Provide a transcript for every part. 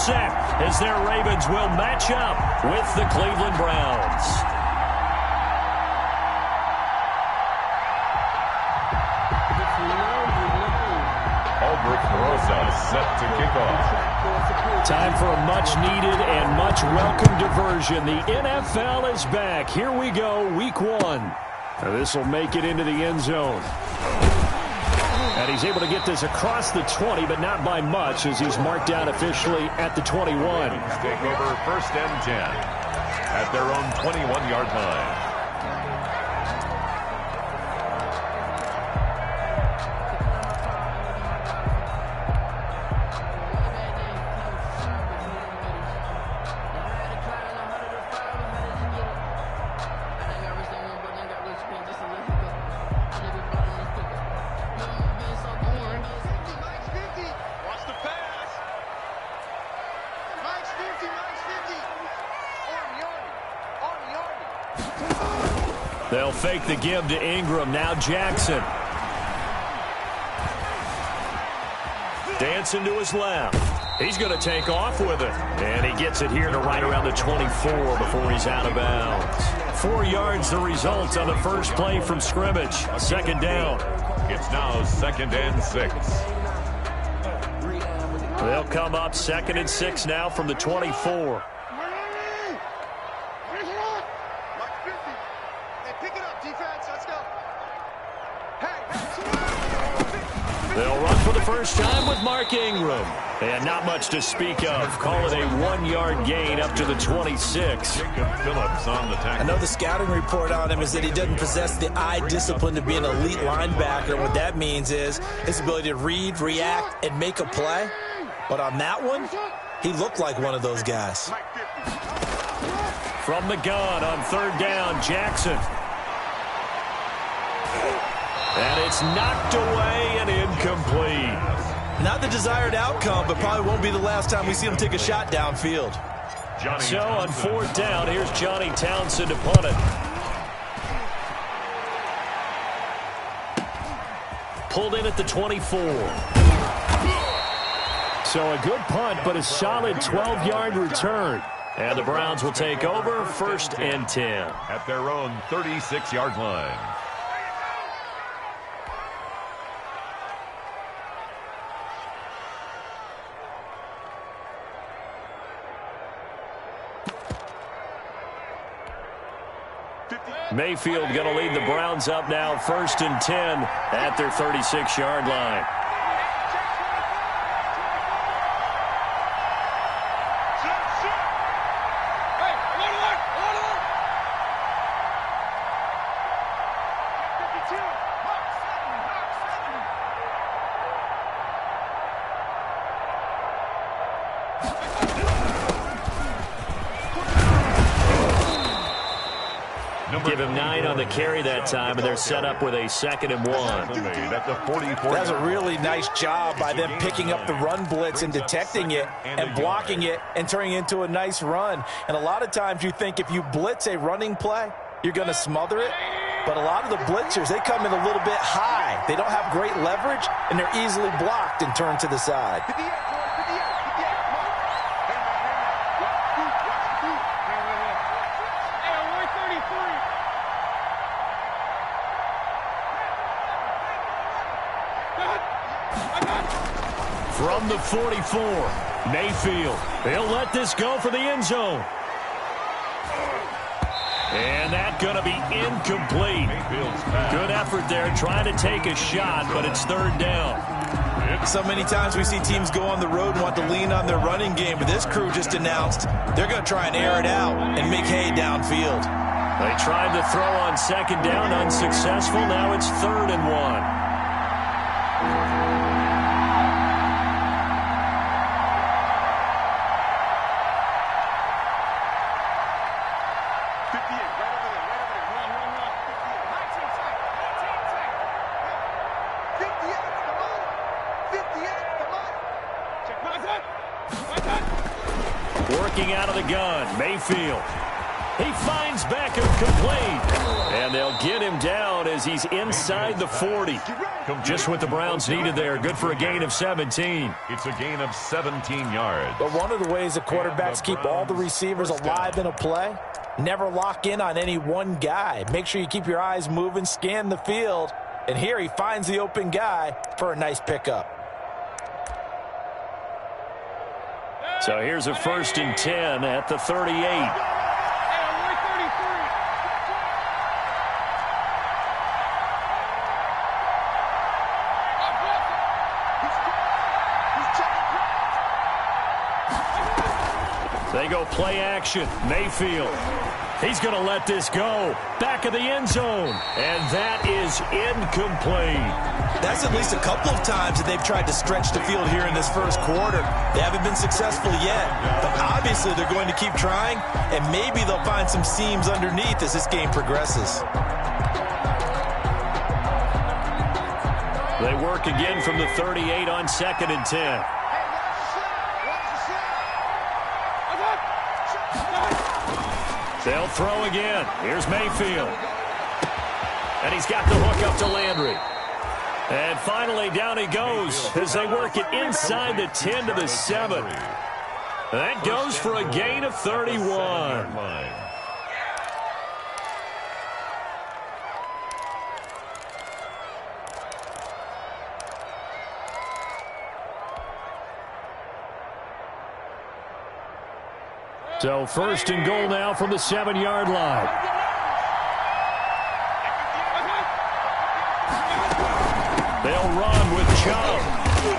set as their Ravens will match up with the Cleveland Browns. Set to kick off. Time for a much-needed and much-welcome diversion. The NFL is back. Here we go, Week 1. This will make it into the end zone. And he's able to get this across the 20, but not by much, as he's marked down officially at the 21. Take over 1st and 10 at their own 21-yard line. They'll fake the give to Ingram. Now Jackson. Dancing to his left. He's going to take off with it. And he gets it here to right around the 24 before he's out of bounds. 4 yards the result on the first play from scrimmage. 2nd down. It's now 2nd and 6. They'll come up 2nd and 6 now from the 24. They'll run for the first time with Mark Ingram. And not much to speak of. Call it a 1-yard gain up to the 26. Jacob Phillips on the tackle. I know the scouting report on him is that he doesn't possess the eye discipline to be an elite linebacker. What that means is his ability to read, react, and make a play. But on that one, he looked like one of those guys. From the gun on 3rd down, Jackson. And it's knocked away and incomplete. Not the desired outcome, but probably won't be the last time we see him take a shot downfield. So on 4th down, here's Johnny Townsend to punt it. Pulled in at the 24. So a good punt, but a solid 12-yard return. And the Browns will take over 1st and 10. At their own 36-yard line. Mayfield going to lead the Browns up now 1st and 10 at their 36-yard line. Give him 9 on the carry that time, and they're set up with a 2nd and 1. That's a really nice job by them picking up the run blitz and detecting it and blocking it and turning it into a nice run. And a lot of times you think if you blitz a running play, you're going to smother it. But a lot of the blitzers, they come in a little bit high. They don't have great leverage, and they're easily blocked and turned to the side. From the 44, Mayfield. They'll let this go for the end zone. And that's going to be incomplete. Good effort there trying to take a shot, but it's 3rd down. So many times we see teams go on the road and want to lean on their running game, but this crew just announced they're going to try and air it out and make hay downfield. They tried to throw on 2nd down, unsuccessful. Now it's 3rd and 1. Working out of the gun, Mayfield. He finds Beckham complete. And they'll get him down as he's inside the 40. Just what the Browns needed there. Good for a gain of 17. It's a gain of 17 yards. But one of the ways that quarterbacks keep all the receivers alive in a play, never lock in on any one guy. Make sure you keep your eyes moving, scan the field. And here he finds the open guy for a nice pickup. So here's a 1st and 10 at the 38. They go play action. Mayfield. He's going to let this go. Back of the end zone. And that is incomplete. That's at least a couple of times that they've tried to stretch the field here in this first quarter. They haven't been successful yet. But obviously they're going to keep trying. And maybe they'll find some seams underneath as this game progresses. They work again from the 38 on 2nd and 10. They'll throw again. Here's Mayfield. And he's got the hook up to Landry. And finally, down he goes as they work it inside the 10 to the 7. That goes for a gain of 31. So 1st and goal now from the 7-yard line. They'll run with Chubb.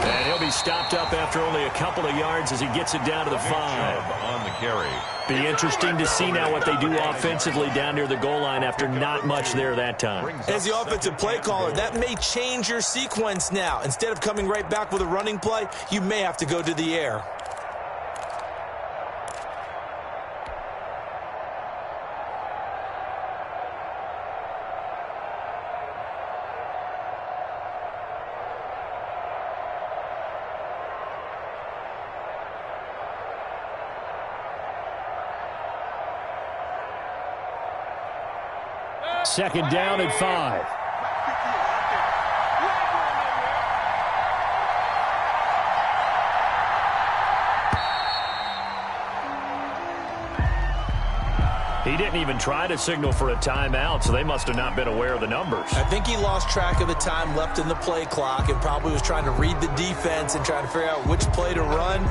And he'll be stopped up after only a couple of yards as he gets it down to the 5. On the carry. Be interesting to see now what they do offensively down near the goal line after not much there that time. As the offensive play caller, that may change your sequence now. Instead of coming right back with a running play, you may have to go to the air. Second down at 5. He didn't even try to signal for a timeout, so they must have not been aware of the numbers. I think he lost track of the time left in the play clock and probably was trying to read the defense and trying to figure out which play to run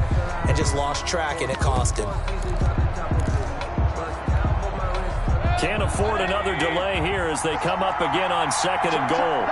and just lost track, and it cost him. Can't afford another delay here as they come up again on 2nd and goal.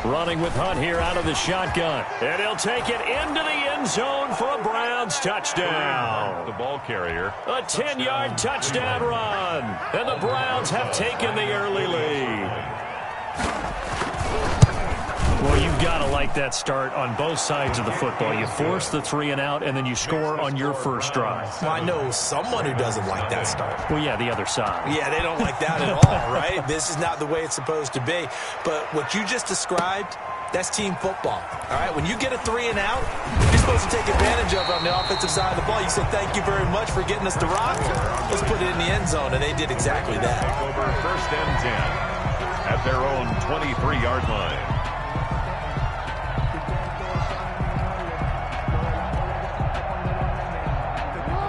Running with Hunt here out of the shotgun. And he'll take it into the end zone for a Browns touchdown. The ball carrier. A 10-yard touchdown run. And the Browns have taken the early lead. Well, you've got to like that start on both sides of the football. You force the 3 and out, and then you score on your first drive. Well, I know someone who doesn't like that start. Well, yeah, the other side. Yeah, they don't like that at all, right? This is not the way it's supposed to be. But what you just described, that's team football. All right, when you get a 3 and out, you're supposed to take advantage of it on the offensive side of the ball. You say, thank you very much for getting us the rock. Let's put it in the end zone, and they did exactly that. Over 1st and 10 at their own 23-yard line.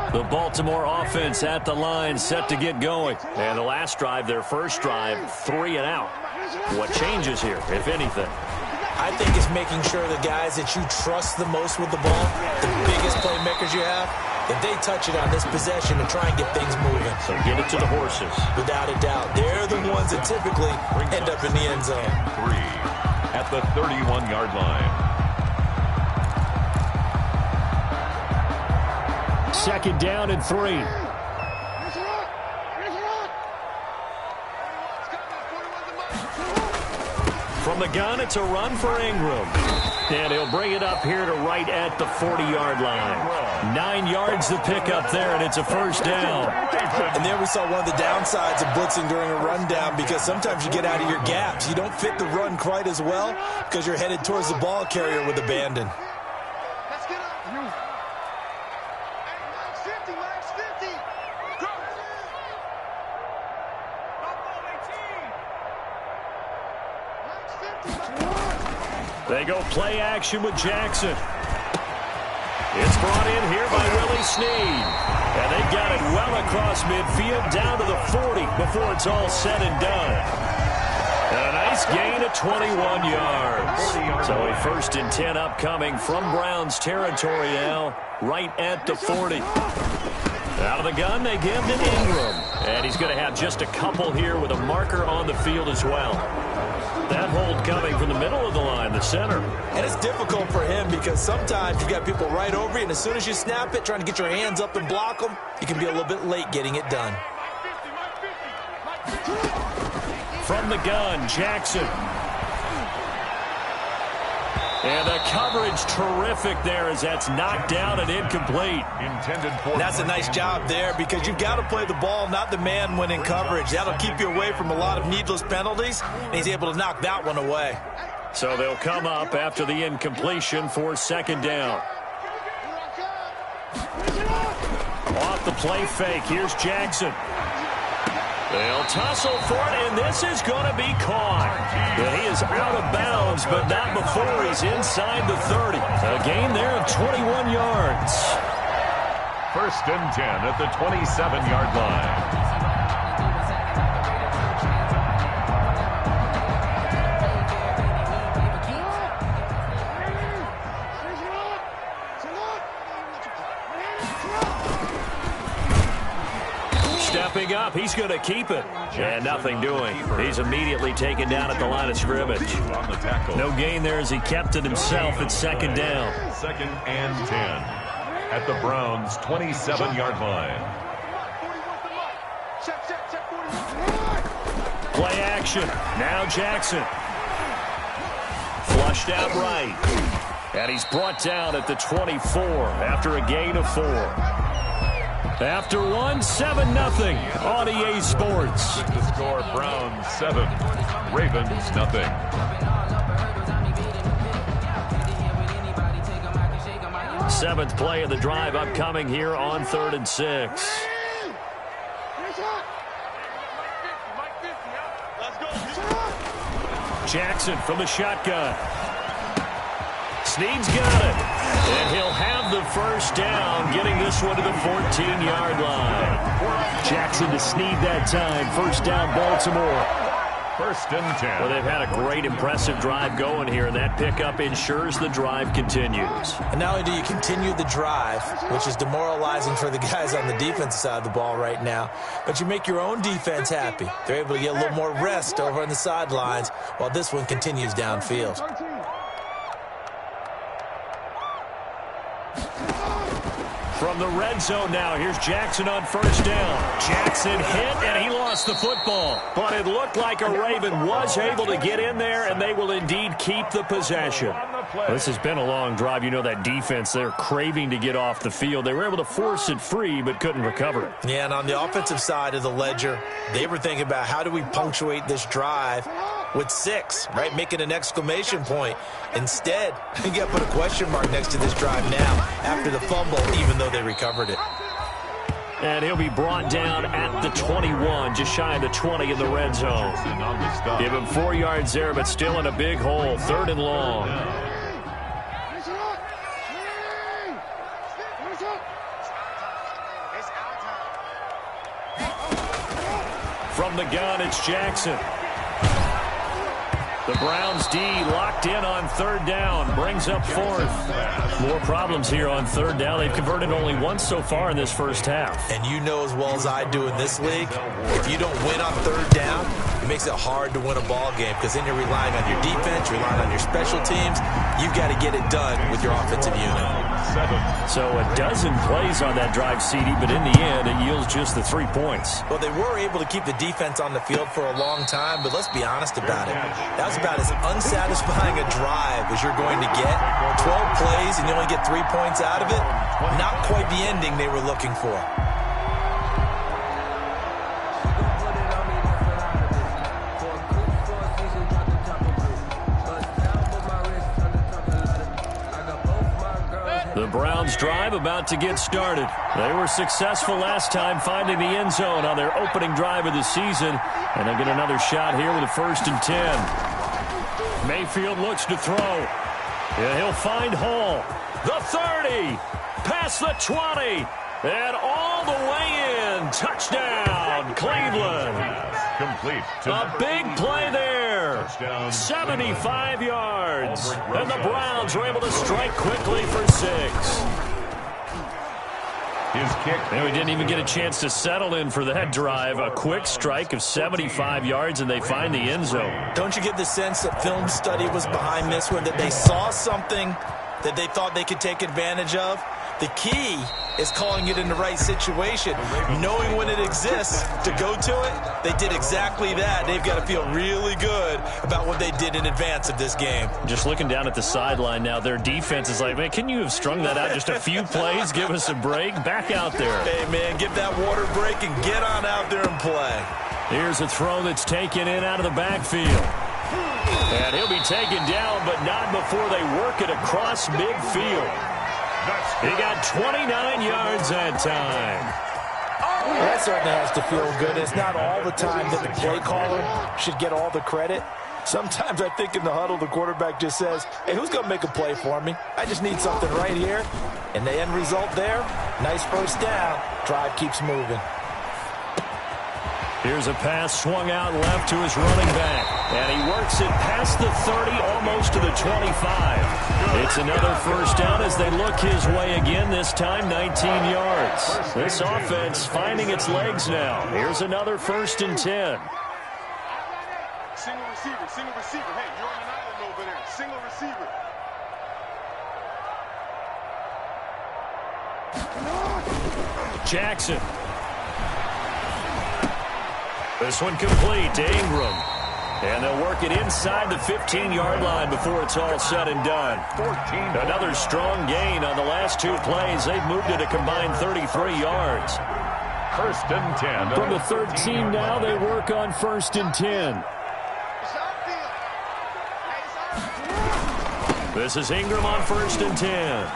The Baltimore offense at the line, set to get going. And the last drive, their first drive, 3 and out. What changes here, if anything? I think it's making sure the guys that you trust the most with the ball, the biggest playmakers you have, that they touch it on this possession and try and get things moving. So get it to the horses. Without a doubt. They're the ones that typically end up in the end zone. 3 at the 31-yard line. Second down and 3. From the gun, it's a run for Ingram. And he'll bring it up here to right at the 40-yard line. 9 yards to pick up there, and it's a first down. And there we saw one of the downsides of blitzing during a rundown, because sometimes you get out of your gaps. You don't fit the run quite as well because you're headed towards the ball carrier with abandon. Let's get up. Max 50, Max 50. Go. They go play action with Jackson. It's brought in here by Willie Snead. And they got it well across midfield down to the 40 before it's all said and done. And a nice gain of 21 yards. So a 1st and 10 upcoming from Browns territory now, right at the 40. Out of the gun, they give to Ingram. And he's going to have just a couple here with a marker on the field as well. That hold coming from the middle of the line, the center. And it's difficult for him because sometimes you've got people right over you, and as soon as you snap it, trying to get your hands up and block them, you can be a little bit late getting it done. From the gun, Jackson. And the coverage terrific there as that's knocked down and incomplete. That's a nice job there because you've got to play the ball, not the man when in coverage. That'll keep you away from a lot of needless penalties, and he's able to knock that one away. So they'll come up after the incompletion for 2nd down. Off the play fake, here's Jackson. They'll tussle for it, and this is going to be caught. But he is out of bounds, but not before he's inside the 30. A gain there of 21 yards. 1st and 10 at the 27-yard line. Stepping up, he's going to keep it. And nothing doing. He's immediately taken down at the line of scrimmage. No gain there as he kept it himself at 2nd down. 2nd and 10 at the Browns' 27-yard line. Play action. Now Jackson. Flushed out right. And he's brought down at the 24 after a gain of 4. After 1, 7-0 on EA Sports. The score, Browns 7, Ravens nothing. Seventh play of the drive upcoming here on 3rd and 6. Jackson from the shotgun. Snead's got it. And he'll have the 1st down, getting this one to the 14-yard line. Jackson to Snead that time. 1st down, Baltimore. 1st and 10. Well, they've had a great, impressive drive going here, and that pickup ensures the drive continues. And not only do you continue the drive, which is demoralizing for the guys on the defensive side of the ball right now, but you make your own defense happy. They're able to get a little more rest over on the sidelines while this one continues downfield. From the red zone now, here's Jackson on 1st down. Jackson hit, and he lost the football. But it looked like a Raven was able to get in there, and they will indeed keep the possession. Well, this has been a long drive. You know that defense, they're craving to get off the field. They were able to force it free, but couldn't recover it. Yeah, and on the offensive side of the ledger, they were thinking about how do we punctuate this drive with 6, right? Making an exclamation point. Instead, you got to put a question mark next to this drive now after the fumble, even though they recovered it. And he'll be brought down at the 21, just shy of the 20 in the red zone. Give him 4 yards there, but still in a big hole. 3rd and long. From the gun, it's Jackson. The Browns D locked in on 3rd down, brings up 4th. More problems here on 3rd down. They've converted only once so far in this 1st half. And you know as well as I do in this league, if you don't win on 3rd down, makes it hard to win a ball game because then you're relying on your defense, relying on your special teams. You've got to get it done with your offensive unit. So a dozen plays on that drive, CD, but in the end, it yields just the 3 points. Well, they were able to keep the defense on the field for a long time, but let's be honest about it. That was about as unsatisfying a drive as you're going to get. 12 plays and you only get 3 points out of it. Not quite the ending they were looking for. The Browns drive about to get started. They were successful last time finding the end zone on their opening drive of the season. And they'll get another shot here with a 1st and 10. Mayfield looks to throw. Yeah, he'll find Hall. The 30. Past the 20. And all the way in. Touchdown, Cleveland. Complete. A big play there. 75 yards. And the Browns are able to strike quickly for 6. His kick. And we didn't even get a chance to settle in for that drive. A quick strike of 75 yards, and they find the end zone. Don't you get the sense that film study was behind this one, that they saw something that they thought they could take advantage of? The key is calling it in the right situation, knowing when it exists to go to it. They did exactly that. They've got to feel really good about what they did in advance of this game. Just looking down at the sideline now, their defense is like, man, can you have strung that out just a few plays? Give us a break. Back out there. Hey, man, give that water break and get on out there and play. Here's a throw that's taken in out of the backfield. And he'll be taken down, but not before they work it across midfield. He got 29 yards that time. That certainly has to feel good. It's not all the time that the play caller should get all the credit. Sometimes I think in the huddle, the quarterback just says, hey, who's going to make a play for me? I just need something right here. And the end result there, nice 1st down. Drive keeps moving. Here's a pass swung out left to his running back. And he works it past the 30, almost to the 25. It's another 1st down as they look his way again, this time 19 yards. This offense finding its legs now. Here's another 1st and 10. Single receiver, single receiver. Hey, you're on an island over there. Single receiver. Jackson. This one complete to Ingram. And they'll work it inside the 15-yard line before it's all said and done. 14. Another strong gain on the last 2 plays. They've moved it a combined 33 yards. 1st and 10. From the 13 now, they work on 1st and 10. This is Ingram on 1st and 10.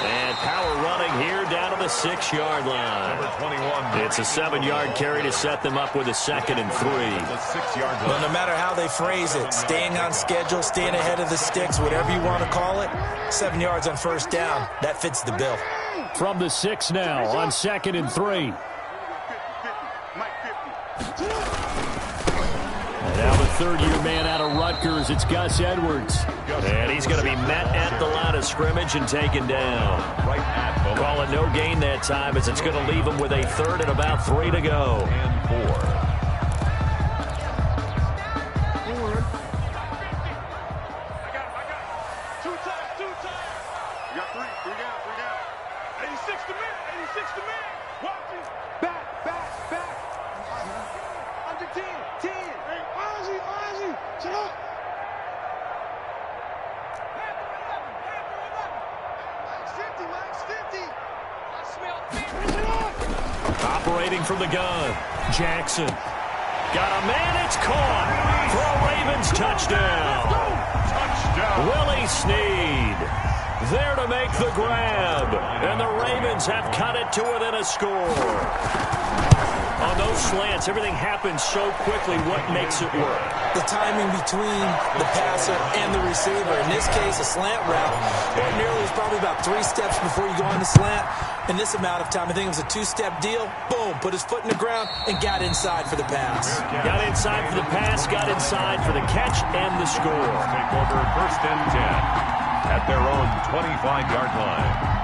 And power running here down to the 6-yard line. Number 21. It's a 7-yard carry to set them up with a 2nd and 3. The 6-yard line. Well, no matter how they phrase it, staying on schedule, staying ahead of the sticks, whatever you want to call it, 7 yards on 1st down, that fits the bill. From the 6 now on 2nd and 3. And now the 3rd-year man out of Rutgers, it's Gus Edwards. And he's going to be met at the line of scrimmage and taken down. Right at the Call it no gain that time as it's going to leave him with a 3rd and about 3 to go. and 4. Two times. You got 3 down. 86 to man. Watch it. Back. Under 10. Hey, Ozzy. Shut up. Max 50. I smell 50. Operating from the gun, Jackson. Got a man, it's caught for a Ravens touchdown. Willie Snead there to make the grab. And the Ravens have cut it to within a score. On those slants, everything happens so quickly. What makes it work? The timing between the passer and the receiver. In this case, a slant route. Ordinarily, it's probably about 3 steps before you go on the slant. In this amount of time, I think it was a 2-step deal. Boom, put his foot in the ground and got inside for the pass. Got inside for the pass, got inside for the catch and the score. Take over 1st and 10 at their own 25-yard line.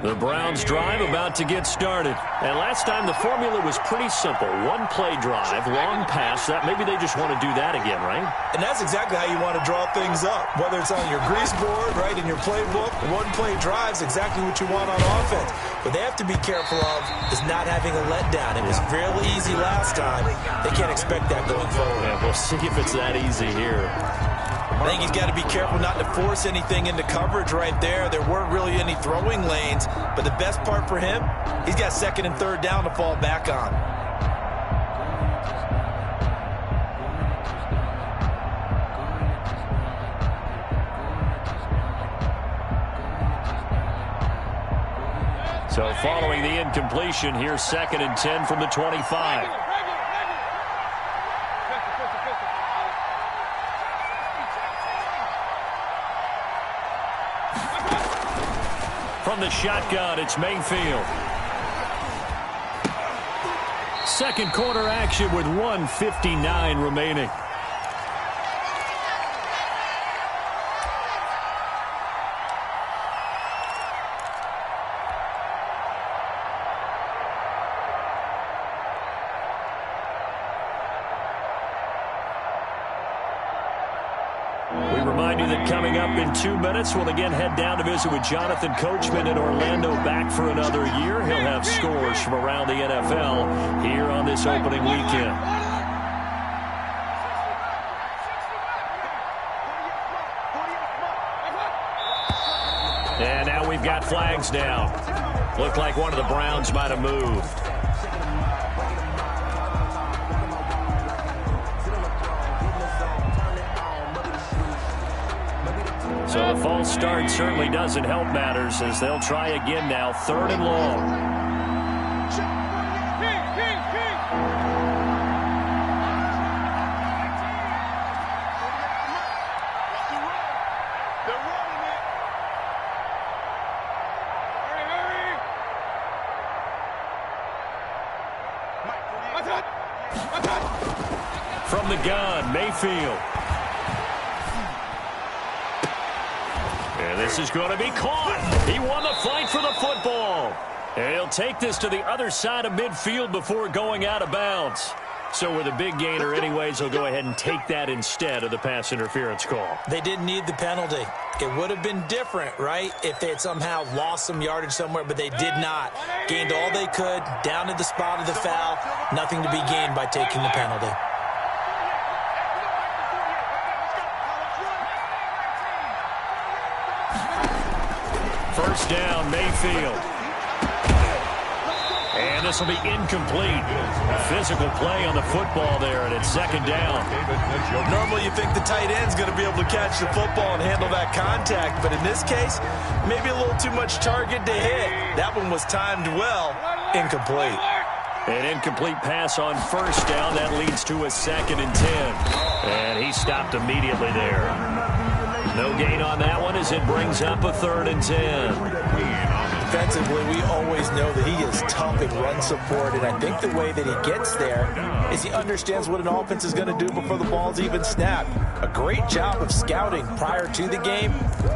The Browns drive about to get started. And last time the formula was pretty simple. One play drive, long pass. That maybe they just want to do that again, right? And that's exactly how you want to draw things up. Whether it's on your grease board, right, in your playbook, one play drive is exactly what you want on offense. What they have to be careful of is not having a letdown. It was fairly easy last time. They can't expect that going forward. Yeah, we'll see if it's that easy here. I think he's got to be careful not to force anything into coverage right there. There weren't really any throwing lanes, but the best part for him, he's got second and third down to fall back on. So following the incompletion, here's second and 10 from the 25. From the shotgun, it's Mayfield. Second quarter action with 1:59 remaining. We remind you that coming up in 2 minutes, we'll again head down to visit with Jonathan Coachman in Orlando, back for another year. He'll have scores from around the NFL here on this opening weekend. And now we've got flags down. Looked like one of the Browns might have moved. So the false start certainly doesn't help matters as they'll try again now, third and long. From the gun, Mayfield. And this is going to be caught. He won the fight for the football. And he'll take this to the other side of midfield before going out of bounds. So with a big gainer anyways, he'll go ahead and take that instead of the pass interference call. They didn't need the penalty. It would have been different, right, if they had somehow lost some yardage somewhere, but they did not. Gained all they could, down to the spot of the foul. Nothing to be gained by taking the penalty. First down, Mayfield. And this will be incomplete. Physical play on the football there, and it's second down. Normally you think the tight end's going to be able to catch the football and handle that contact, but in this case, maybe a little too much target to hit. That one was timed well. Incomplete. An incomplete pass on first down. That leads to a second and 10. And he stopped immediately there. No gain on that one as it brings up a third and 10. Defensively, we always know that he is tough in run support, and I think the way that he gets there is he understands what an offense is going to do before the ball's even snapped. A great job of scouting prior to the game,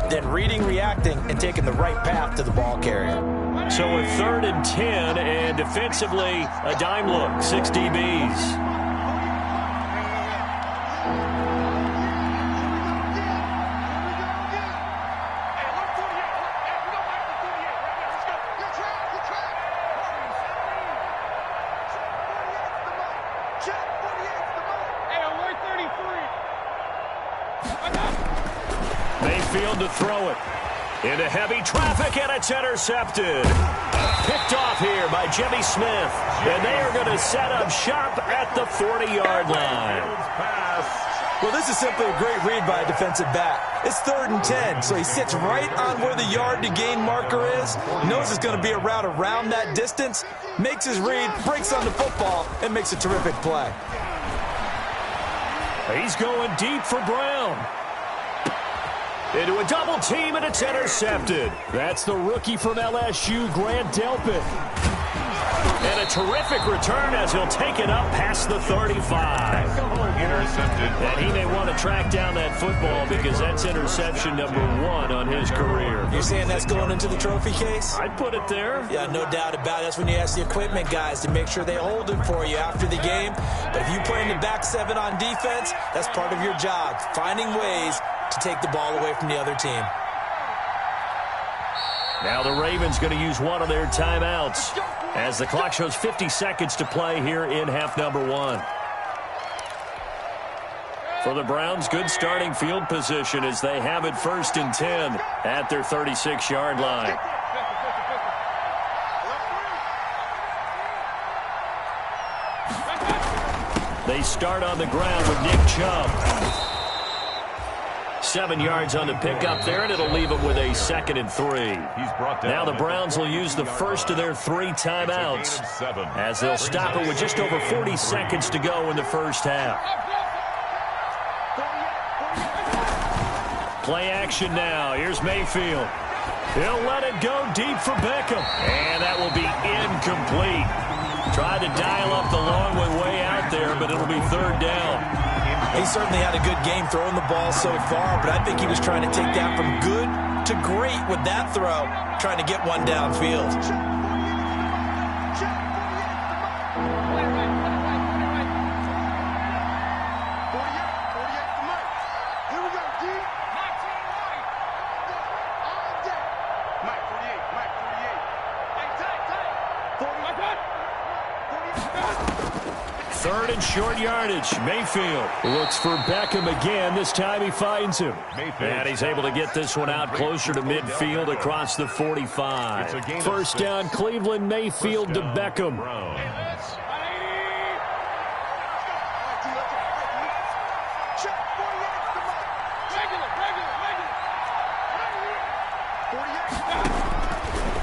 then reading, reacting, and taking the right path to the ball carrier. So a third and 10, and defensively, a dime look, 6 DBs. Mayfield to throw it. Into heavy traffic, and it's intercepted. Picked off here by Jimmy Smith. And they are going to set up shop at the 40-yard line. Well, this is simply a great read by a defensive back. It's third and 10, so he sits right on where the yard-to-gain marker is, knows it's going to be a route around that distance, makes his read, breaks on the football, and makes a terrific play. He's going deep for Brown. Into a double team, and it's intercepted. That's the rookie from LSU, Grant Delpit. And a terrific return as he'll take it up past the 35. Intercepted. And he may want to track down that football because that's interception number 1 on his career. You're saying that's going into the trophy case? I'd put it there. Yeah, no doubt about it. That's when you ask the equipment guys to make sure they hold it for you after the game. But if you play in the back 7 on defense, that's part of your job, finding ways to take the ball away from the other team. Now the Ravens going to use one of their timeouts as the clock shows 50 seconds to play here in half number 1. For the Browns, good starting field position as they have it 1st and 10 at their 36-yard line. They start on the ground with Nick Chubb. 7 yards on the pickup there, and it'll leave them with a 2nd and 3. Now the Browns will use the first of their 3 timeouts as they'll stop it with just over 40 seconds to go in the first half. Play action now. Here's Mayfield. He'll let it go deep for Beckham. And that will be incomplete. Tried to dial up the long way out there, but it'll be 3rd down. He certainly had a good game throwing the ball so far, but I think he was trying to take that from good to great with that throw, trying to get one downfield. Third and short yardage. Mayfield looks for Beckham again. This time he finds him. And he's able to get this one out closer to midfield across the 45. 1st down, Cleveland. Mayfield to Beckham.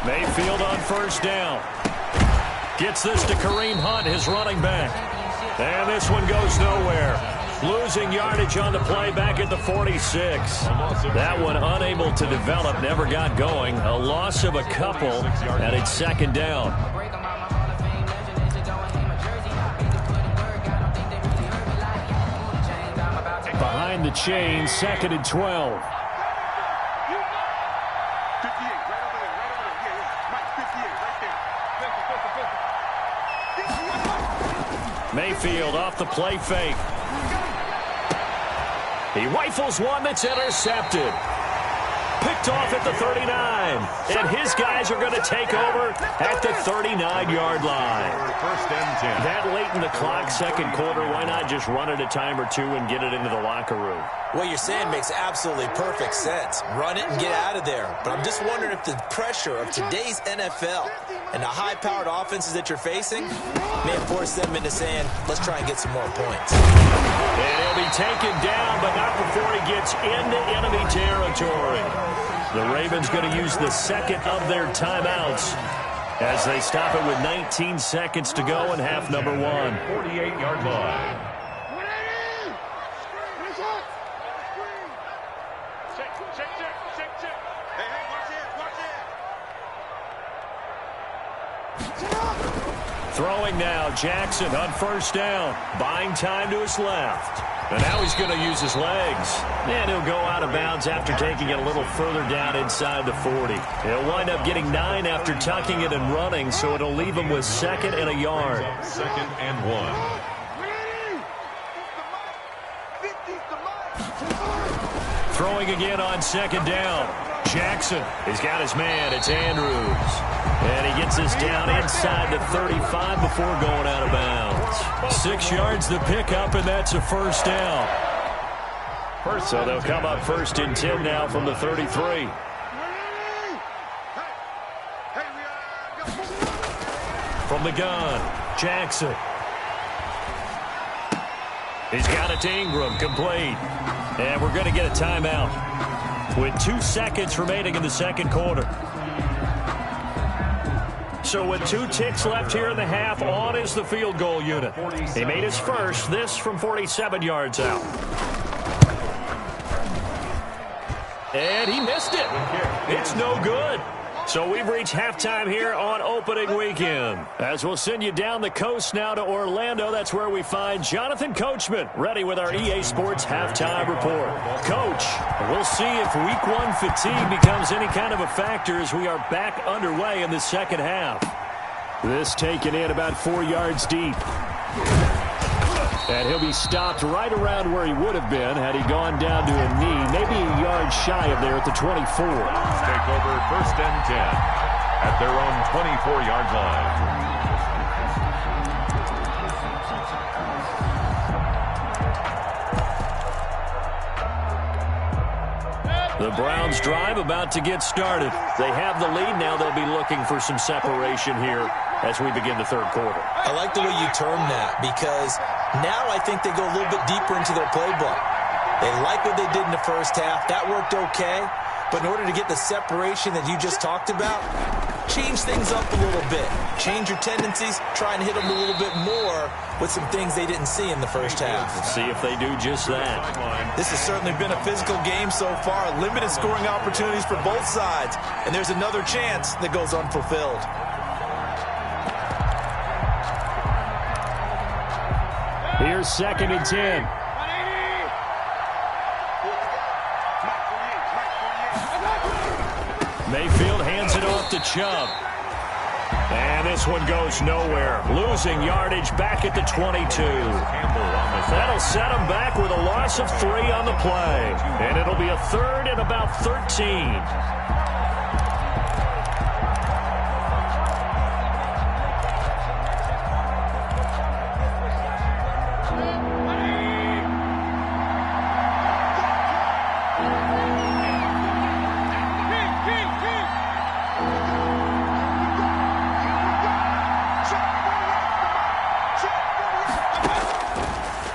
Mayfield on 1st down. Gets this to Kareem Hunt, his running back. And this one goes nowhere. Losing yardage on the play back at the 46. That one unable to develop, never got going. A loss of a couple, and it's 2nd down. Behind the chains, 2nd and 12. Mayfield off the play fake. He rifles one that's intercepted. Picked off at the 39. And his guys are going to take over at the 39-yard line. 1st and 10. That late in the clock, 2nd quarter, why not just run it a time or 2 and get it into the locker room? What you're saying makes absolutely perfect sense. Run it and get out of there. But I'm just wondering if the pressure of today's NFL and the high-powered offenses that you're facing may force them into saying, let's try and get some more points. And he'll be taken down, but not before he gets into enemy territory. The Ravens going to use the 2nd of their timeouts as they stop it with 19 seconds to go in half number 1. 48-yard line. Throwing now, Jackson on 1st down. Buying time to his left. And now he's going to use his legs. And he'll go out of bounds after taking it a little further down inside the 40. He'll wind up getting 9 after tucking it and running, so it'll leave him with 2nd and a yard. 2nd and 1. Throwing again on 2nd down. Jackson, he's got his man. It's Andrews. And he gets this down inside the 35 before going out of bounds. 6 yards the pickup, and that's a 1st down. So they'll come up 1st and 10 now from the 33. From the gun, Jackson. He's got it to Ingram, complete. And we're going to get a timeout with 2 seconds remaining in the 2nd quarter. So with 2 ticks left here in the half, on is the field goal unit. He made his first, this from 47 yards out. And he missed it. It's no good. So we've reached halftime here on opening weekend. As we'll send you down the coast now to Orlando, that's where we find Jonathan Coachman ready with our EA Sports halftime report. Coach, we'll see if week one fatigue becomes any kind of a factor as we are back underway in the second half. This taken in about 4 yards deep. And he'll be stopped right around where he would have been had he gone down to a knee, maybe a yard shy of there at the 24. Take over 1st and 10 at their own 24-yard line. The Browns drive about to get started. They have the lead. Now they'll be looking for some separation here as we begin the third quarter. I like the way you term that because now I think they go a little bit deeper into their playbook. They like what they did in the first half. That worked okay. But in order to get the separation that you just talked about, change things up a little bit. Change your tendencies. Try and hit them a little bit more with some things they didn't see in the first half. We'll see if they do just that. This has certainly been a physical game so far. Limited scoring opportunities for both sides. And there's another chance that goes unfulfilled. Here's 2nd and 10. Mayfield hands it off to Chubb. And this one goes nowhere. Losing yardage back at the 22. That'll set him back with a loss of 3 on the play. And it'll be a 3rd and about 13.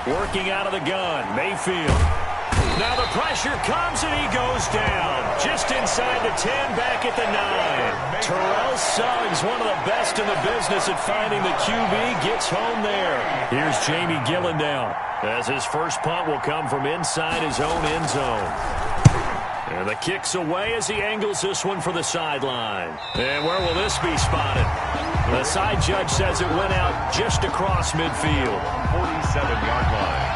Working out of the gun, Mayfield. Now the pressure comes and he goes down. Just inside the 10, back at the 9. Terrell Suggs, one of the best in the business at finding the QB, gets home there. Here's Jamie Gillendown as his first punt will come from inside his own end zone. And the kick's away as he angles this one for the sideline. And where will this be spotted? The side judge says it went out just across midfield. 47-yard line.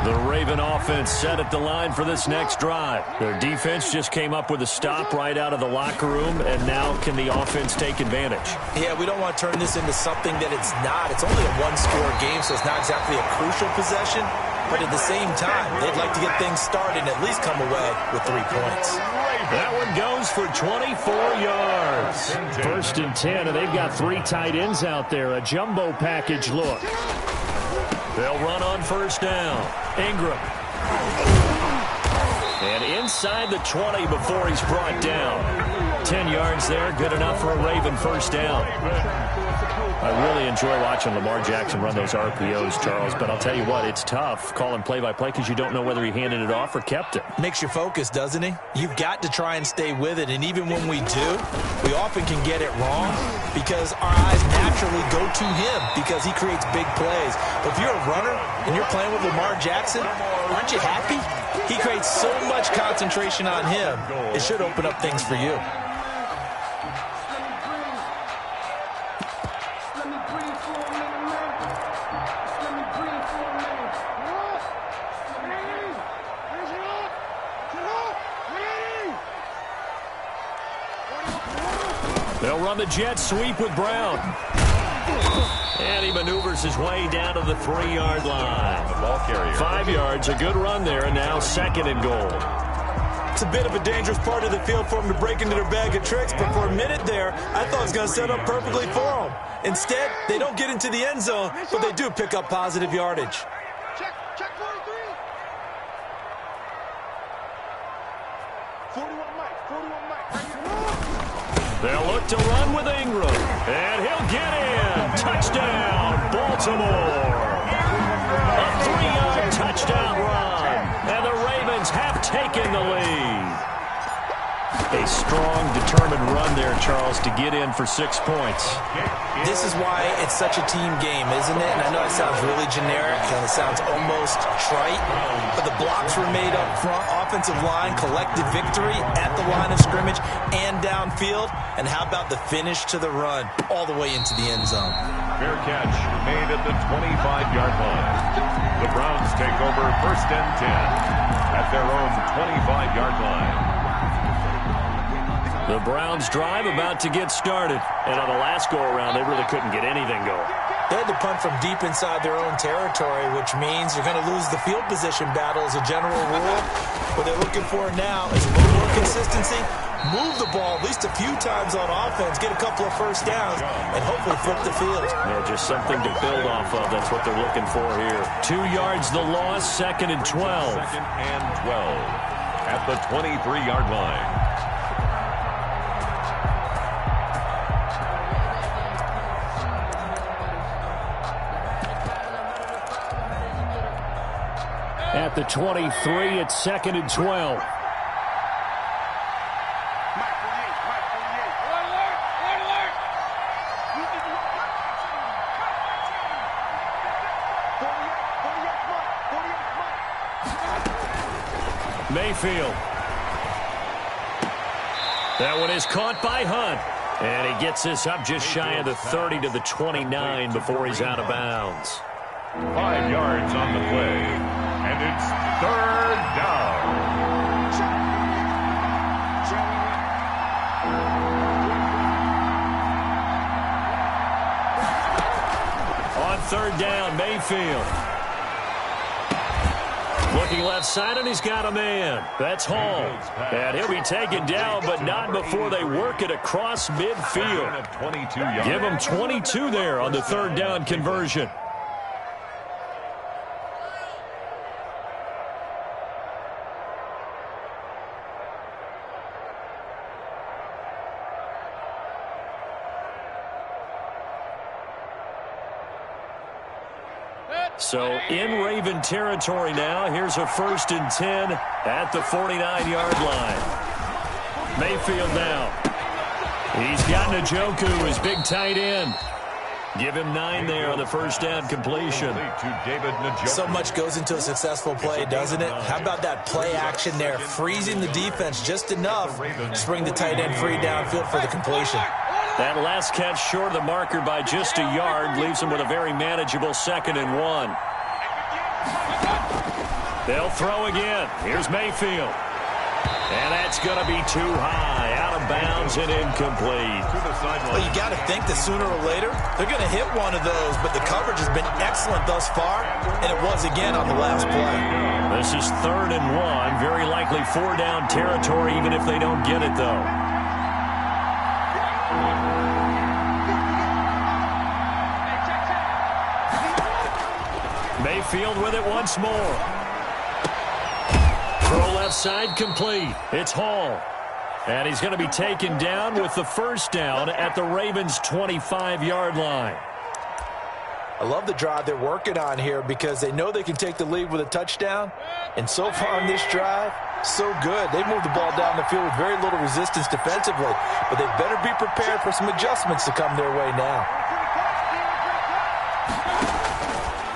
The Raven offense set at the line for this next drive. Their defense just came up with a stop right out of the locker room, and now can the offense take advantage? Yeah, we don't want to turn this into something that it's not. It's only a one-score game, so it's not exactly a crucial possession. But at the same time, they'd like to get things started and at least come away with 3 points. That one goes for 24 yards. 1st and 10, and they've got 3 tight ends out there. A jumbo package look. They'll run on 1st down. Ingram. And inside the 20 before he's brought down. 10 yards there, good enough for a Raven 1st down. I really enjoy watching Lamar Jackson run those RPOs, Charles, but I'll tell you what, it's tough calling play-by-play because you don't know whether he handed it off or kept it. Makes you focus, doesn't he? You've got to try and stay with it, and even when we do, we often can get it wrong because our eyes naturally go to him because he creates big plays. But if you're a runner and you're playing with Lamar Jackson, aren't you happy? He creates so much concentration on him, it should open up things for you. They'll run the jet sweep with Brown. And he maneuvers his way down to the 3-yard line. The ball carrier. 5 yards, a good run there, and now 2nd and goal. It's a bit of a dangerous part of the field for them to break into their bag of tricks, but for a minute there, I thought it was going to set up perfectly for them. Instead, they don't get into the end zone, but they do pick up positive yardage. Check 43. 41 Mike. They'll look to run with Ingram. And he'll get in. Touchdown, Baltimore. A 3-yard touchdown run. And the Ravens have taken the lead. A strong, determined run there, Charles, to get in for 6 points. This is why it's such a team game, isn't it? And I know it sounds really generic and it sounds almost trite, but the blocks were made up front, offensive line, collective victory at the line of scrimmage and downfield. And how about the finish to the run all the way into the end zone? Fair catch made at the 25-yard line. The Browns take over 1st and 10 at their own 25-yard line. The Browns drive about to get started. And on the last go-around, they really couldn't get anything going. They had to punt from deep inside their own territory, which means you're going to lose the field position battle as a general rule. What they're looking for now is a little more consistency, move the ball at least a few times on offense, get a couple of first downs, and hopefully flip the field. Yeah, just something to build off of. That's what they're looking for here. 2 yards the loss, 2nd and 12. 2nd and 12 at the 23-yard line. At the 23, it's 2nd and 12. Mayfield. That one is caught by Hunt. And he gets this up just shy of the 30 to the 29 before he's out of bounds. 5 yards on the play. And it's 3rd down. On 3rd down, Mayfield. Looking left side, and he's got a man. That's Hall. And he'll be taken down, but not before they work it across midfield. Give him 22 there on the 3rd down conversion. So in Raven territory now. Here's a 1st and 10 at the 49-yard line. Mayfield now. He's got Njoku, his big tight end. Give him 9 there on the 1st down completion. So much goes into a successful play, doesn't it? How about that play action there, freezing the defense just enough to bring the tight end free downfield for the completion. That last catch short of the marker by just a yard leaves him with a very manageable 2nd and 1. They'll throw again. Here's Mayfield. And that's going to be too high, out of bounds and incomplete. Well, you got to think that sooner or later they're going to hit one of those, but the coverage has been excellent thus far, and it was again on the last play. This is 3rd and 1, very likely 4-down territory, even if they don't get it, though. Mayfield with it once more. Throw left side complete. It's Hall. And he's going to be taken down with the 1st down at the Ravens' 25-yard line. I love the drive they're working on here because they know they can take the lead with a touchdown. And so far on this drive, so good. They moved the ball down the field with very little resistance defensively. But they better be prepared for some adjustments to come their way now.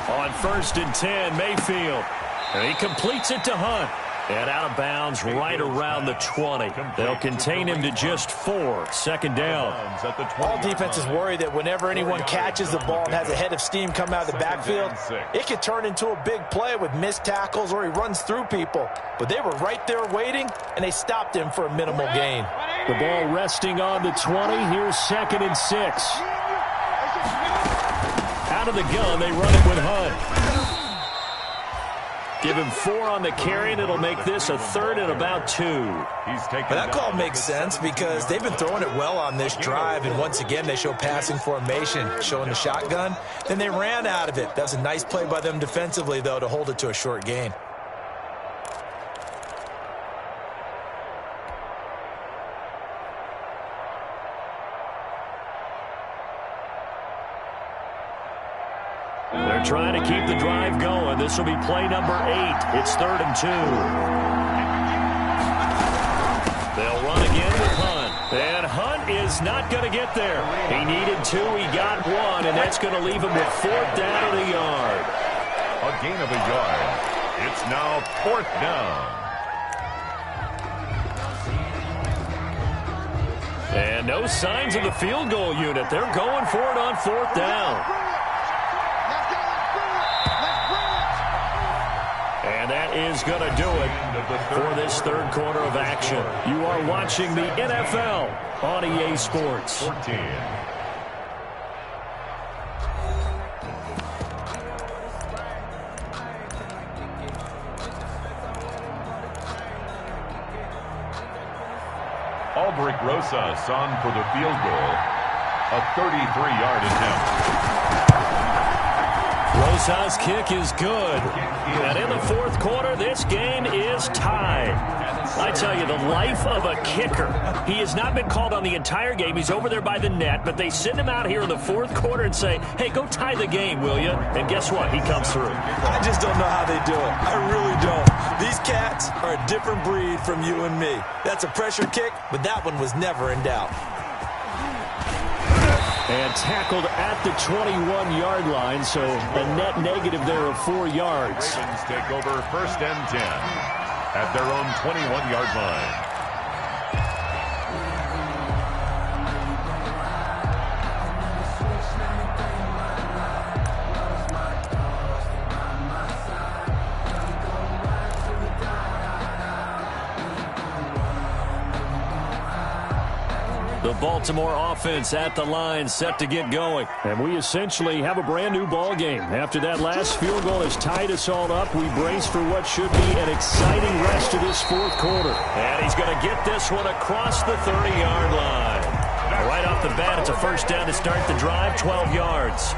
On 1st and 10, Mayfield. And he completes it to Hunt. And out of bounds right around the 20. They'll contain him to just 4. 2nd down. All defenses worry that whenever anyone catches the ball and has a head of steam come out of the backfield, it could turn into a big play with missed tackles or he runs through people. But they were right there waiting, and they stopped him for a minimal gain. The ball resting on the 20. Here's 2nd and 6. Out of the gun, they run it with Hunt. Give him 4 on the carry, and it'll make this a 3rd and about 2. But that call makes sense because they've been throwing it well on this drive, and once again they show passing formation, showing the shotgun. Then they ran out of it. That was a nice play by them defensively, though, to hold it to a short gain. They're trying to keep the drive going. This will be play number 8. It's 3rd and 2. They'll run again is not going to get there. He needed 2, he got 1, and that's going to leave him with 4th down and a yard. A gain of a yard. It's now 4th down. And no signs of the field goal unit. They're going for it on 4th down. And that is going to do it for this 3rd quarter of action. You are watching the NFL on EA Sports. 14. Aldrich Rosas on for the field goal. A 33-yard attempt. Rosas' kick is good. And in the 4th quarter, this game is tied. I tell you, the life of a kicker. He has not been called on the entire game. He's over there by the net, but they send him out here in the 4th quarter and say, hey, go tie the game, will you? And guess what? He comes through. I just don't know how they do it. I really don't. These cats are a different breed from you and me. That's a pressure kick, but that one was never in doubt. And tackled at the 21-yard line, so a net negative there of 4 yards. Ravens take over 1st and 10 at their own 21-yard line. The Baltimore offense at the line, set to get going. And we essentially have a brand-new ball game. After that last field goal has tied us all up, we brace for what should be an exciting rest of this 4th quarter. And he's going to get this one across the 30-yard line. Right off the bat, it's a 1st down to start the drive, 12 yards.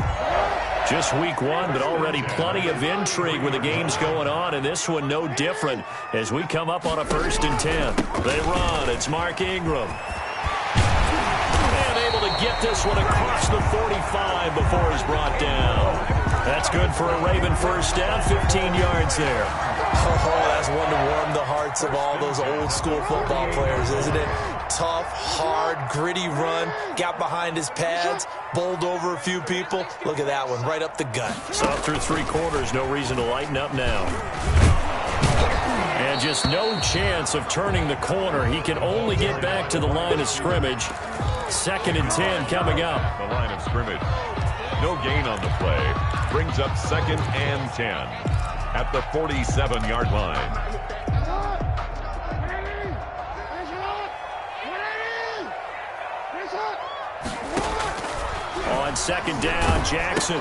Just week 1, but already plenty of intrigue with the games going on, and this one no different as we come up on a 1st and 10. They run. It's Mark Ingram. Able to get this one across the 45 before he's brought down. That's good for a Raven 1st down, 15 yards there. Oh, that's one to warm the hearts of all those old school football players, isn't it? Tough, hard, gritty run, got behind his pads, bowled over a few people. Look at that one, right up the gut. So through 3 quarters, no reason to lighten up now. And just no chance of turning the corner. He can only get back to the line of scrimmage. 2nd and 10 coming up. The line of scrimmage. No gain on the play. Brings up 2nd and 10 at the 47-yard line. On 2nd down, Jackson.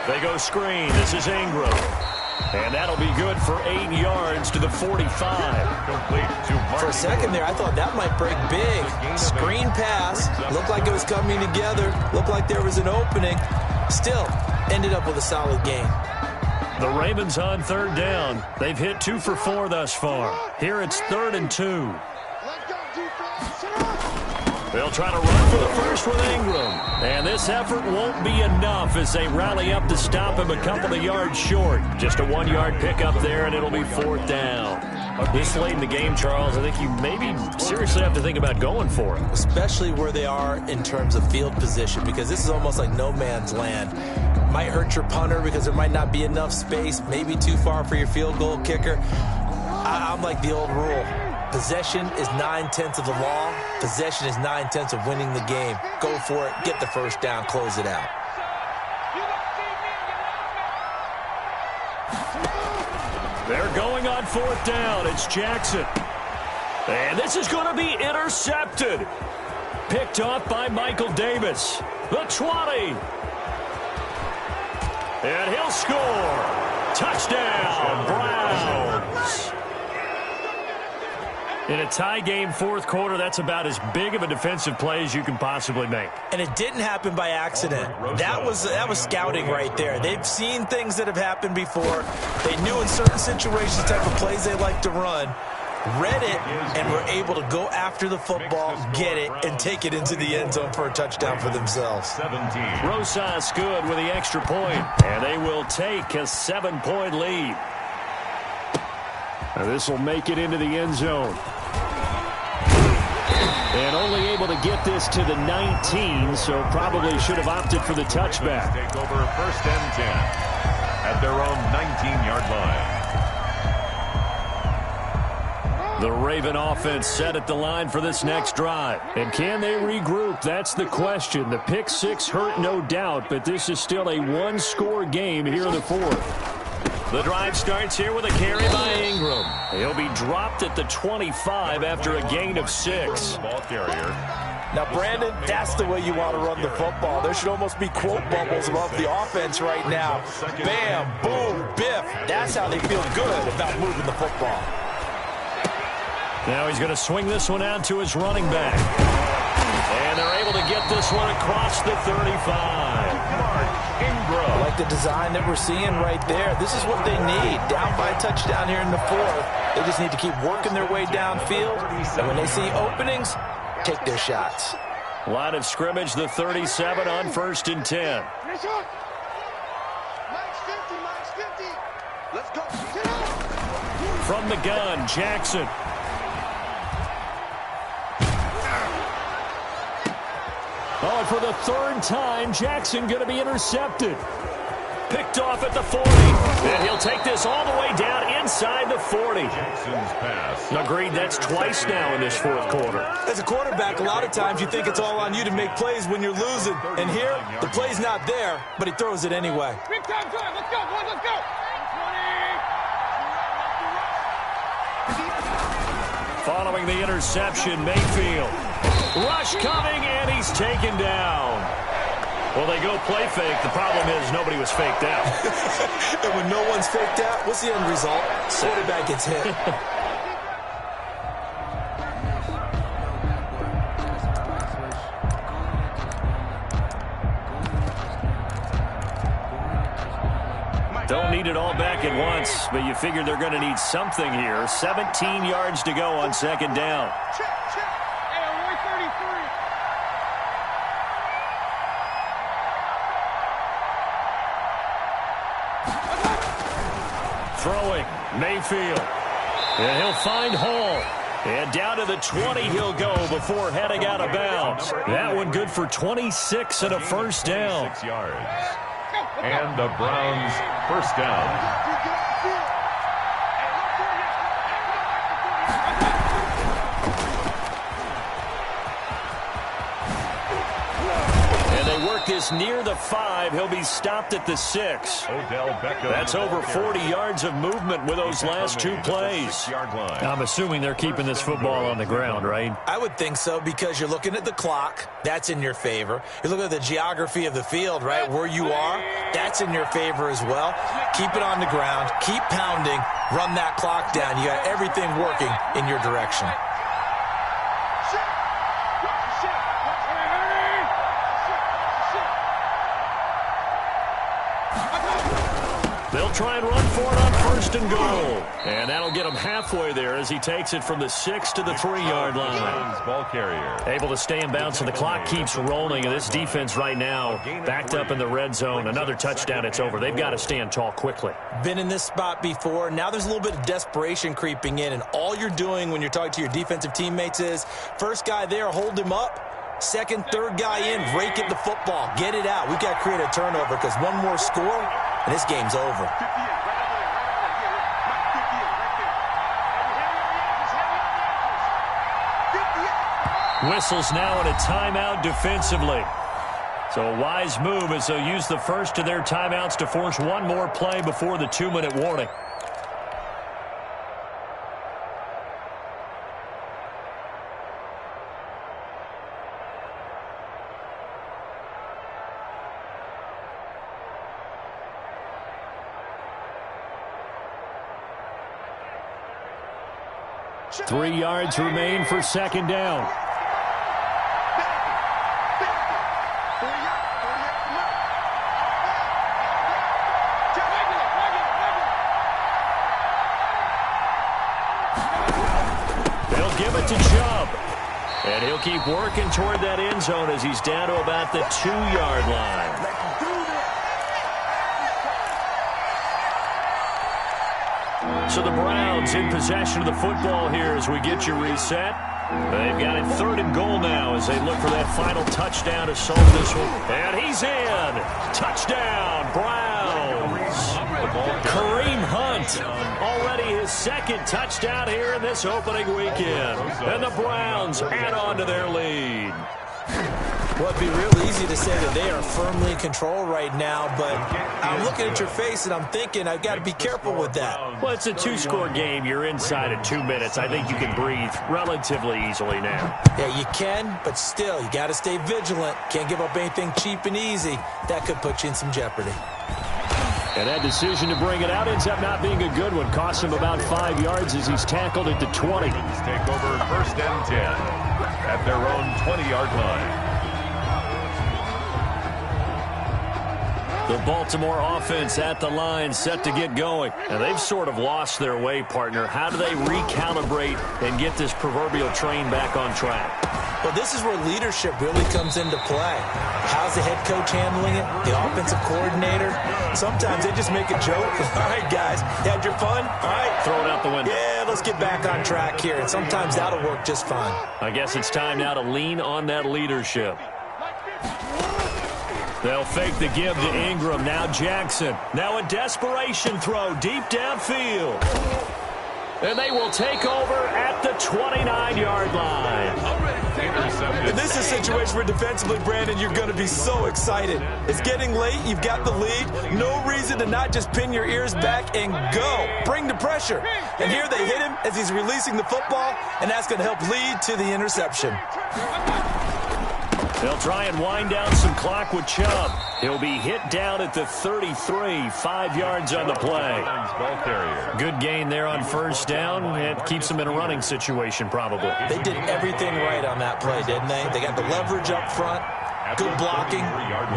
They go screen. This is Ingram. And that'll be good for 8 yards to the 45. Complete to Mark. For a second there, I thought that might break big. Screen pass. Looked like it was coming together. Looked like there was an opening. Still, ended up with a solid game. The Ravens on 3rd down. They've hit 2 for 4 thus far. Here it's 3rd and 2. They'll try to run for the first with Ingram. And this effort won't be enough as they rally up to stop him a couple of yards short. Just a 1-yard pickup there, and it'll be 4th down. This late in the game, Charles, I think you maybe seriously have to think about going for it. Especially where they are in terms of field position, because this is almost like no man's land. Might hurt your punter because there might not be enough space, maybe too far for your field goal kicker. I'm like the old rule. Possession is 9/10 of the law. Possession is 9/10 of winning the game. Go for it. Get the 1st down. Close it out. They're going on 4th down. It's Jackson. And this is going to be intercepted. Picked off by Michael Davis. The 20. And he'll score. Touchdown, Browns. In a tie game 4th quarter, that's about as big of a defensive play as you can possibly make. And it didn't happen by accident. That was scouting right there. They've seen things that have happened before. They knew in certain situations the type of plays they like to run, read it, and were able to go after the football, get it, and take it into the end zone for a touchdown for themselves. 17. Rosas good with the extra point, and they will take a 7-point lead. Now this will make it into the end zone. And only able to get this to the 19, so probably should have opted for the touchback. Take over 1st and 10 at their own 19-yard line. The Raven offense set at the line for this next drive. And can they regroup? That's the question. The pick six hurt, no doubt, but this is still a one-score game here in the fourth. The drive starts here with a carry by Ingram. He'll be dropped at the 25 after a gain of 6. Ball carrier. Now, Brandon, that's the way you want to run the football. There should almost be quote bubbles above the offense right now. Bam, boom, biff. That's how they feel good about moving the football. Now he's going to swing this one out to his running back. And they're able to get this one across the 35. I like the design that we're seeing right there. This is what they need. Down by a touchdown here in the fourth. They just need to keep working their way downfield. And when they see openings, take their shots. Line of scrimmage, the 37 on 1st and 10. Let's go. From the gun, Jackson. Oh, and for the 3rd time, Jackson going to be intercepted. Picked off at the 40. And he'll take this all the way down inside the 40. Jackson's pass. Agreed, that's twice now in this fourth quarter. As a quarterback, a lot of times you think it's all on you to make plays when you're losing. And here, the play's not there, but he throws it anyway. Big time drive. Let's go, boys. Let's go. 20. Following the interception, Mayfield. Rush coming, and he's taken down. Well, they go play fake. The problem is nobody was faked out. And when no one's faked out, what's the end result? Quarterback gets hit. Don't need it all back at once, but you figure they're going to need something here. 17 yards to go on 2nd down. Check. Hey, on 133. Throwing, Mayfield. And he'll find Hall. And down to the 20 he'll go before heading out of bounds. That one good for 26 and a 1st down. 6 yards. And the Browns' 1st down. This near the 5. He'll be stopped at the 6. That's over 40 yards of movement with those last 2 plays. I'm assuming they're keeping this football on the ground, right? I would think so, because you're looking at the clock. That's in your favor. You're looking at the geography of the field, right? Where you are, that's in your favor as well. Keep it on the ground. Keep pounding. Run that clock down. You got everything working in your direction. They'll try and run for it on 1st and goal. And that'll get him halfway there as he takes it from the 6 to the 3-yard line. Ball carrier. Able to stay in bounds, and the clock keeps rolling. And this defense right now backed up in the red zone. Another touchdown, it's over. They've got to stand tall quickly. Been in this spot before. Now there's a little bit of desperation creeping in. And all you're doing when you're talking to your defensive teammates is, first guy there, hold him up. Second, third guy in, rake at the football. Get it out. We've got to create a turnover, because one more score, and this game's over. Whistles now in a timeout defensively. So a wise move as they'll use the first of their timeouts to force one more play before the 2-minute warning. Three yards remain for 2nd down. They'll give it to Chubb. And he'll keep working toward that end zone as he's down to about the 2-yard line. So the Browns in possession of the football here as we get you reset. They've got it 3rd and goal now as they look for that final touchdown to solve this one. And he's in. Touchdown, Browns. Kareem Hunt, already his 2nd touchdown here in this opening weekend. And the Browns add on to their lead. Well, it'd be real easy to say that they are firmly in control right now, but I'm looking at your face and I'm thinking I've got to be careful with that. Well, it's a 2-score game. You're inside of 2 minutes. I think you can breathe relatively easily now. Yeah, you can, but still, you got to stay vigilant. Can't give up anything cheap and easy. That could put you in some jeopardy. And that decision to bring it out ends up not being a good one. Cost him about 5 yards as he's tackled at the 20. Take over 1st and 10 at their own 20-yard line. The Baltimore offense at the line, set to get going. And they've sort of lost their way, partner. How do they recalibrate and get this proverbial train back on track? Well, this is where leadership really comes into play. How's the head coach handling it? The offensive coordinator? Sometimes they just make a joke. All right, guys, had your fun? All right. Throw it out the window. Yeah, let's get back on track here. And sometimes that'll work just fine. I guess it's time now to lean on that leadership. They'll fake the give to Ingram. Now Jackson. Now a desperation throw deep downfield. And they will take over at the 29-yard line. And this is a situation where defensively, Brandon, you're going to be so excited. It's getting late. You've got the lead. No reason to not just pin your ears back and go. Bring the pressure. And here they hit him as he's releasing the football, and that's going to help lead to the interception. They'll try and wind down some clock with Chubb. He'll be hit down at the 33, 5 yards on the play. Good gain there on 1st down. It keeps them in a running situation probably. They did everything right on that play, didn't they? They got the leverage up front, good blocking,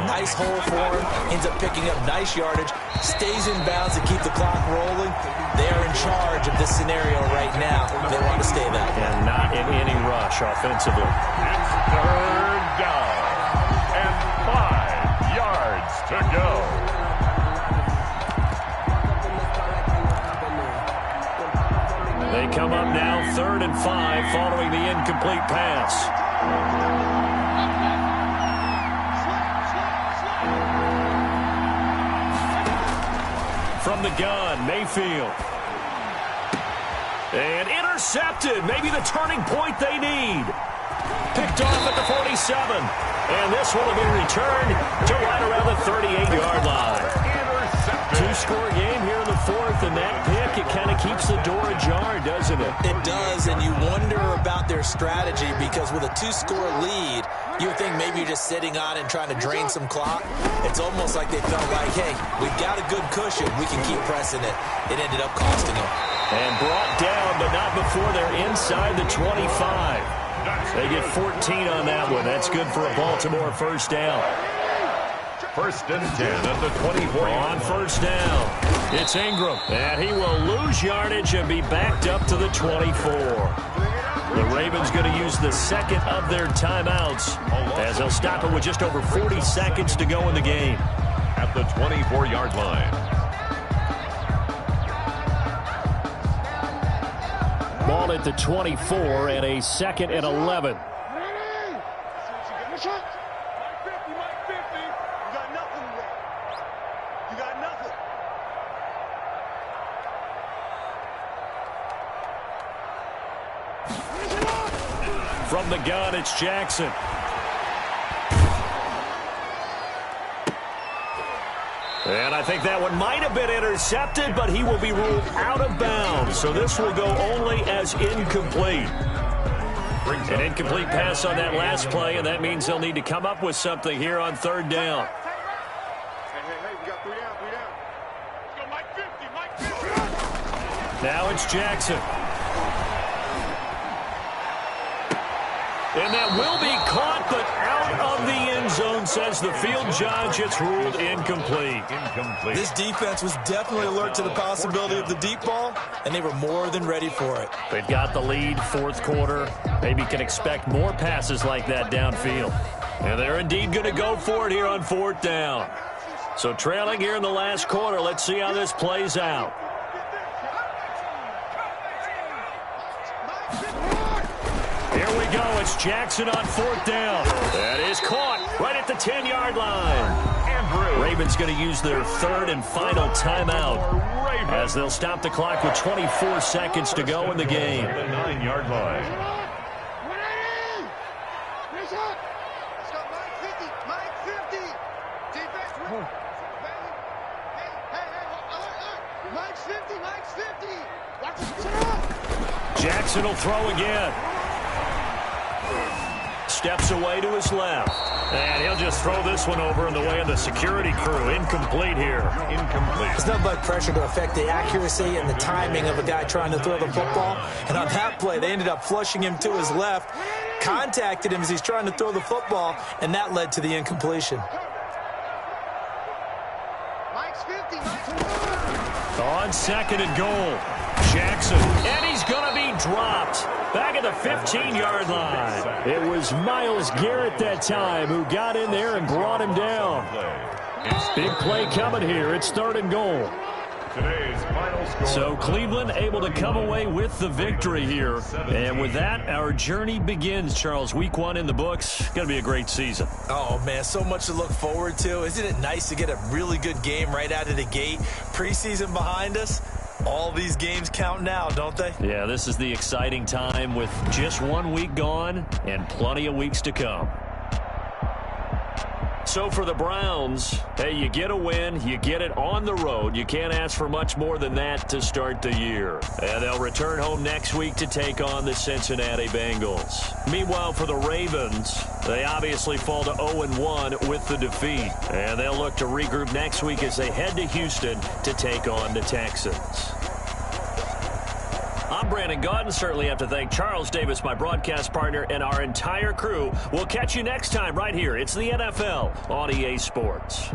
nice hole for him, ends up picking up nice yardage, stays in bounds to keep the clock rolling. They are in charge of this scenario right now. They want to stay that way. And not in any rush offensively. It's 3rd down and 5 yards to go. They come up now 3rd and 5 following the incomplete pass. From the gun, Mayfield. And intercepted. Maybe the turning point they need. Picked off at the 47. And this one will be returned to right around the 38-yard line. 2-score game here in the 4th, and that pick, it kind of keeps the door ajar, doesn't it? It does, and you wonder about their strategy because with a 2-score lead, you would think maybe you're just sitting on and trying to drain some clock. It's almost like they felt like, hey, we've got a good cushion. We can keep pressing it. It ended up costing them. And brought down, but not before they're inside the 25. They get 14 on that one. That's good for a Baltimore 1st down. 1st and 10 at the 24. On 1st down, it's Ingram. And he will lose yardage and be backed up to the 24. The Ravens going to use the 2nd of their timeouts as they'll stop it with just over 40 seconds to go in the game. At the 24-yard line. Ball at the 24 and a 2nd and 11. From the gun, it's Jackson. And I think that one might have been intercepted, but he will be ruled out of bounds. So this will go only as incomplete. An incomplete pass on that last play, and that means they'll need to come up with something here on 3rd down. Hey, we got 3 down, 3 down. Let's go, Mike 50. Now it's Jackson. And that will be caught, but out of the end zone, says the field judge. It's ruled incomplete. This defense was definitely alert to the possibility of the deep ball, and they were more than ready for it. They've got the lead, 4th quarter. Maybe can expect more passes like that downfield. And they're indeed going to go for it here on 4th down. So trailing here in the last quarter, let's see how this plays out. Here we go. It's Jackson on 4th down. That is caught right at the 10-yard line. Ravens going to use their 3rd and final timeout as they'll stop the clock with 24 seconds to go in the game. The 9-yard line. Jackson will throw again. Steps away to his left. And he'll just throw this one over in the way of the security crew. Incomplete here. Incomplete. There's not much pressure to affect the accuracy and the timing of a guy trying to throw the football. And on that play, they ended up flushing him to his left, contacted him as he's trying to throw the football, and that led to the incompletion. On 2nd and goal, Jackson, and he's going to be dropped back at the 15-yard line. It was Myles Garrett that time who got in there and brought him down. Big play coming here. It's 3rd and goal. Today's final score. So Cleveland able to come away with the victory here. And with that, our journey begins, Charles. Week 1 in the books. Going to be a great season. Oh, man, so much to look forward to. Isn't it nice to get a really good game right out of the gate? Preseason behind us. All these games count now, don't they? Yeah, this is the exciting time with just 1 week gone and plenty of weeks to come. So for the Browns, hey, you get a win, you get it on the road. You can't ask for much more than that to start the year. And they'll return home next week to take on the Cincinnati Bengals. Meanwhile, for the Ravens, they obviously fall to 0-1 with the defeat. And they'll look to regroup next week as they head to Houston to take on the Texans. I'm Brandon Gaudin. Certainly have to thank Charles Davis, my broadcast partner, and our entire crew. We'll catch you next time right here. It's the NFL on EA Sports.